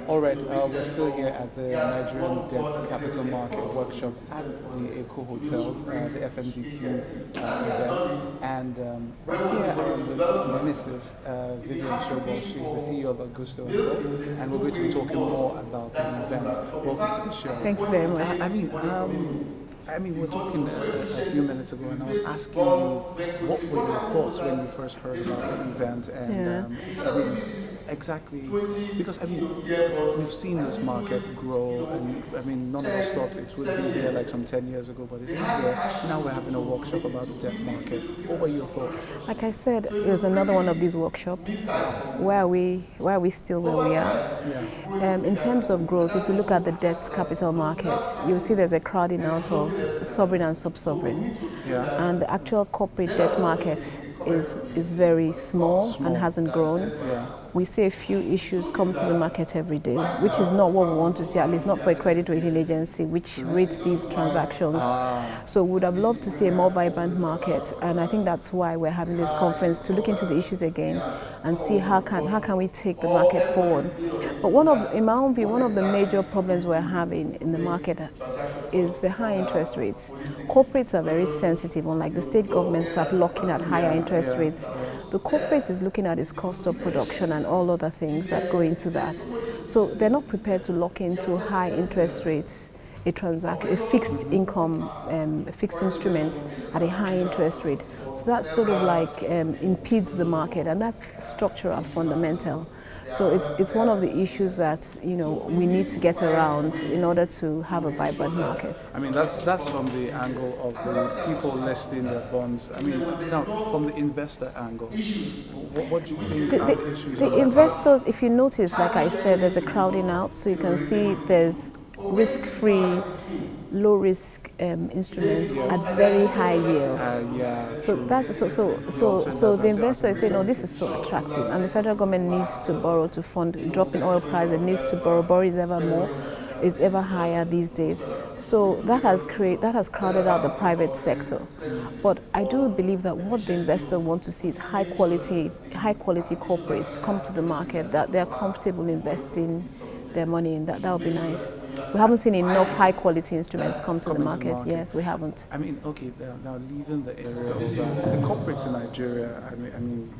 All right, we're still here at the Nigerian Debt Capital Market Workshop at the Eco Hotels, the FMDQ event. And here I am with Mrs. VIVIEN SHOBO. She's the CEO of Augusto & Co. And we're going to be talking more about the event. Welcome to the show. Thank you very much. We were talking a few minutes ago, and I was asking you what were your thoughts when you first heard about the event, and exactly because we've seen this market grow, and none of us thought it would be here like some 10 years ago, but it is here. Now we're having a workshop about the debt market. What were your thoughts? Like I said, it was another one of these workshops. Where are we still where we are? Yeah. In terms of growth, if you look at the debt capital markets, you'll see there's a crowding out of sovereign and sub-sovereign. Yeah. And the actual corporate debt market is very small and hasn't grown. Yeah. We see a few issues come to the market every day, which is not what we want to see, at least not for a credit rating agency which rates these transactions. So we would have loved to see a more vibrant market, and I think that's why we're having this conference, to look into the issues again and see how can we take the market forward. But in my own view, one of the major problems we're having in the market is the high interest rates. Corporates are very sensitive, unlike the state governments start looking at higher interest rates. The corporate is looking at its cost of production and all other things that go into that. So they're not prepared to lock into high interest rates, a fixed income, a fixed instrument at a high interest rate. So that sort of like impedes the market, and that's structural, fundamental. So it's one of the issues that we need to get around in order to have a vibrant market. That's from the angle of the people listing their bonds. Now from the investor angle, what do you think are the issues? The investors, if you notice, like I said, there's a crowding out. So you can see there's risk-free, low-risk instruments at very high yields. So the investor is saying, "No, this is so attractive," and the federal government needs to borrow to fund dropping oil price. It needs to borrow. Borrow is ever higher these days. So that has crowded out the private sector. But I do believe that what the investor wants to see is high quality corporates come to the market that they are comfortable investing their money in. That would be nice. We haven't seen enough high quality instruments come to the market. Yes, we haven't. Okay, now leaving the area of the corporates in Nigeria,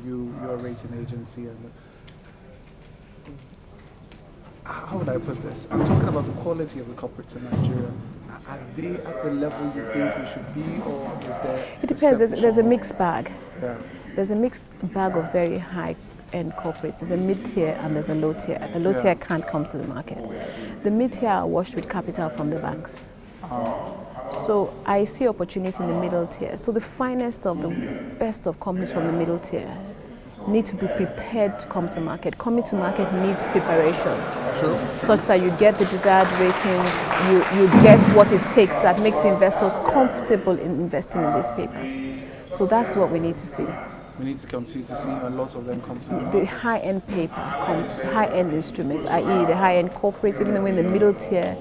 you're a rating agency, and how would I put this? I'm talking about the quality of the corporates in Nigeria. Are they at the level you think we should be, or is there? It depends. There's a mixed bag. Yeah. There's a mixed bag of very high-end corporates. There's a mid-tier and there's a low-tier. The low-tier can't come to the market. The mid-tier are washed with capital from the banks. So I see opportunity in the middle tier. So the finest of the best of companies from the middle tier need to be prepared to come to market. Coming to market needs preparation. True. Such that you get the desired ratings, you get what it takes that makes investors comfortable in investing in these papers. So that's what we need to see. We need to continue to see a lot of them come to the high-end paper, high-end instruments, i.e. the high-end corporates, even though in the middle tier,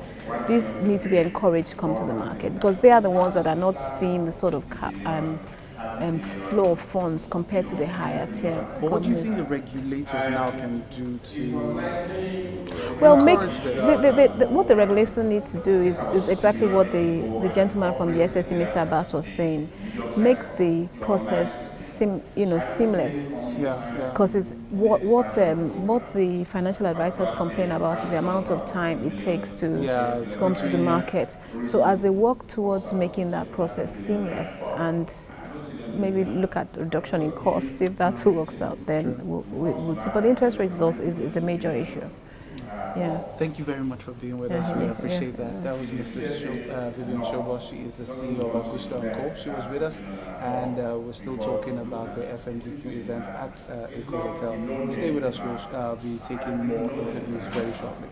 these need to be encouraged to come to the market because they are the ones that are not seeing the sort of flow of funds compared to the higher tier. But what do you think the regulators now can do to what the regulators need to do is exactly what the gentleman from the SSE, Mr. Abbas, was saying. Make the process seamless. Because it's what the financial advisors complain about is the amount of time it takes to come to the market. So as they work towards making that process seamless and maybe look at reduction in cost, if that works out, then we'll see. But the interest rate is a major issue. Yeah. Thank you very much for being with us. We appreciate that. That was Mrs. VIVIEN SHOBO. She is the CEO of Augusto & Co. She was with us, and we're still talking about the FMDQ event at Eco Hotel. Stay with us. We'll be taking more interviews very shortly.